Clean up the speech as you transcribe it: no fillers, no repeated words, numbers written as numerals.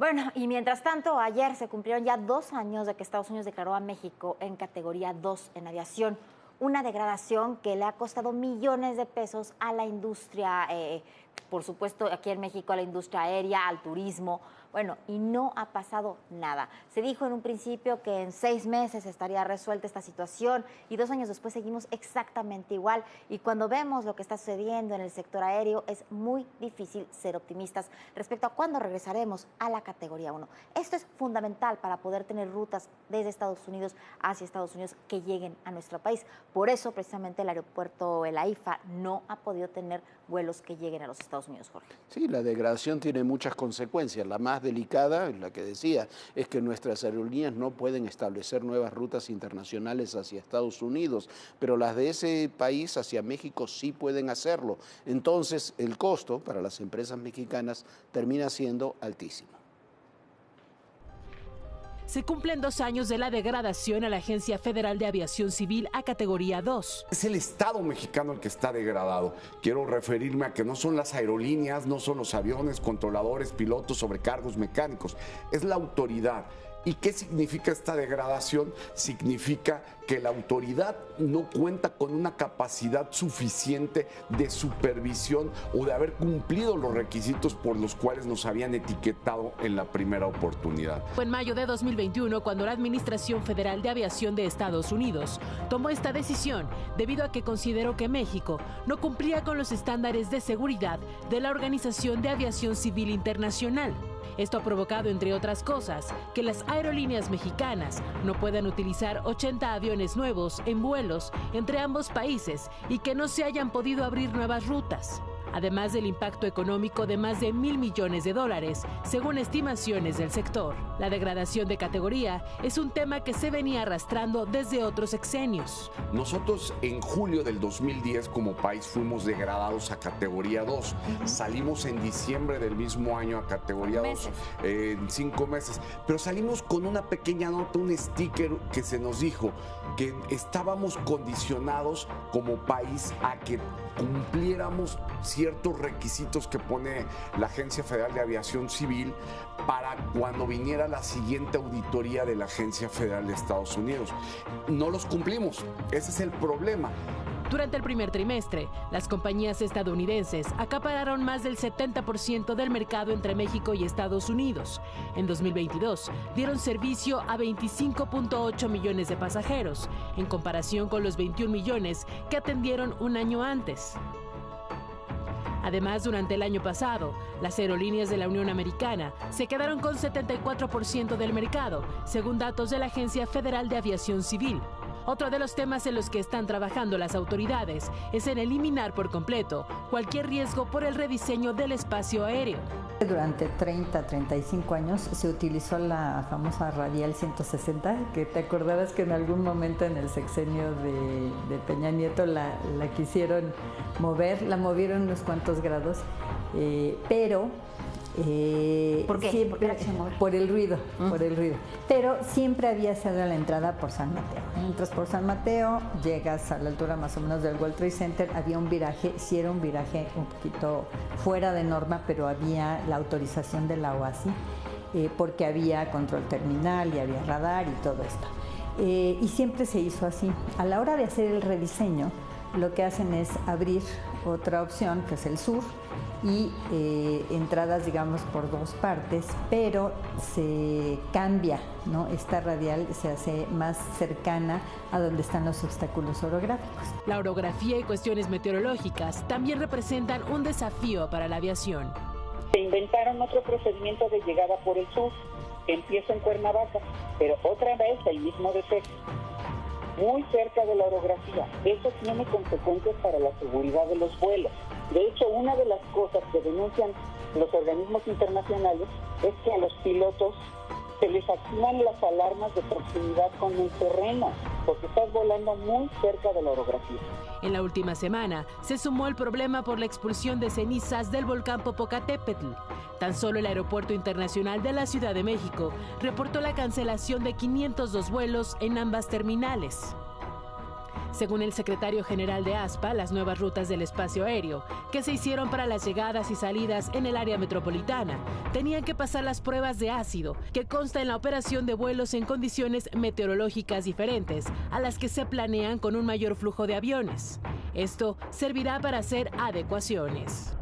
Bueno, y mientras tanto, ayer se cumplieron ya 2 años de que Estados Unidos declaró a México en categoría 2 en aviación, una degradación que le ha costado millones de pesos a la industria, por supuesto, aquí en México, a la industria aérea, al turismo. Bueno, y no ha pasado nada. Se dijo en un principio que en 6 meses estaría resuelta esta situación y 2 años después seguimos exactamente igual. Y cuando vemos lo que está sucediendo en el sector aéreo, es muy difícil ser optimistas respecto a cuándo regresaremos a la categoría 1. Esto es fundamental para poder tener rutas desde Estados Unidos hacia Estados Unidos que lleguen a nuestro país. Por eso, precisamente, el aeropuerto, el AIFA, no ha podido tener vuelos que lleguen a los Estados Unidos, Jorge. Sí, la degradación tiene muchas consecuencias. La más delicada, la que decía, es que nuestras aerolíneas no pueden establecer nuevas rutas internacionales hacia Estados Unidos, pero las de ese país hacia México sí pueden hacerlo. Entonces, el costo para las empresas mexicanas termina siendo altísimo. Se cumplen 2 años de la degradación a la Agencia Federal de Aviación Civil a categoría 2. Es el Estado mexicano el que está degradado. Quiero referirme a que no son las aerolíneas, no son los aviones, controladores, pilotos, sobrecargos mecánicos. Es la autoridad. ¿Y qué significa esta degradación? Significa que la autoridad no cuenta con una capacidad suficiente de supervisión o de haber cumplido los requisitos por los cuales nos habían etiquetado en la primera oportunidad. Fue en mayo de 2021 cuando la Administración Federal de Aviación de Estados Unidos tomó esta decisión debido a que consideró que México no cumplía con los estándares de seguridad de la Organización de Aviación Civil Internacional. Esto ha provocado, entre otras cosas, que las aerolíneas mexicanas no puedan utilizar 80 aviones nuevos en vuelos entre ambos países y que no se hayan podido abrir nuevas rutas. Además del impacto económico de más de $1,000 millones, según estimaciones del sector. La degradación de categoría es un tema que se venía arrastrando desde otros sexenios. Nosotros en julio del 2010 como país fuimos degradados a categoría 2. Salimos en diciembre del mismo año a categoría 2, en 5 meses. Pero salimos con una pequeña nota, un sticker que se nos dijo que estábamos condicionados como país a que cumpliéramos ciertos requisitos que pone la Agencia Federal de Aviación Civil para cuando viniera la siguiente auditoría de la Agencia Federal de Estados Unidos. No los cumplimos, ese es el problema. Durante el primer trimestre, las compañías estadounidenses acapararon más del 70% del mercado entre México y Estados Unidos. En 2022, dieron servicio a 25.8 millones de pasajeros, en comparación con los 21 millones que atendieron un año antes. Además, durante el año pasado, las aerolíneas de la Unión Americana se quedaron con 74% del mercado, según datos de la Agencia Federal de Aviación Civil. Otro de los temas en los que están trabajando las autoridades es en eliminar por completo cualquier riesgo por el rediseño del espacio aéreo. Durante 35 años se utilizó la famosa radial 160, que te acordarás que en algún momento en el sexenio de Peña Nieto la quisieron mover, la movieron unos cuantos grados, pero... ¿Por qué? Siempre, ¿Por qué la quisieron mover? Por el ruido, por el ruido. Pero siempre había sido la entrada por San Mateo. Entras por San Mateo, llegas a la altura más o menos del World Trade Center, había un viraje, sí era un viraje un poquito fuera de norma, pero había la autorización de la OASI, porque había control terminal y había radar y todo esto. Y siempre se hizo así. A la hora de hacer el rediseño, lo que hacen es abrir otra opción, que es el sur, y entradas, digamos, por 2 partes, pero se cambia, ¿no? Esta radial se hace más cercana a donde están los obstáculos orográficos. La orografía y cuestiones meteorológicas también representan un desafío para la aviación. Se inventaron otro procedimiento de llegada por el sur, que empieza en Cuernavaca, pero otra vez el mismo defecto, muy cerca de la orografía. Eso tiene consecuencias para la seguridad de los vuelos. De hecho, una de las cosas que denuncian los organismos internacionales es que a los pilotos se les activan las alarmas de proximidad con el terreno, porque estás volando muy cerca de la orografía. En la última semana se sumó el problema por la expulsión de cenizas del volcán Popocatépetl. Tan solo el Aeropuerto Internacional de la Ciudad de México reportó la cancelación de 502 vuelos en ambas terminales. Según el secretario general de ASPA, las nuevas rutas del espacio aéreo, que se hicieron para las llegadas y salidas en el área metropolitana, tenían que pasar las pruebas de ácido, que consta en la operación de vuelos en condiciones meteorológicas diferentes a las que se planean con un mayor flujo de aviones. Esto servirá para hacer adecuaciones.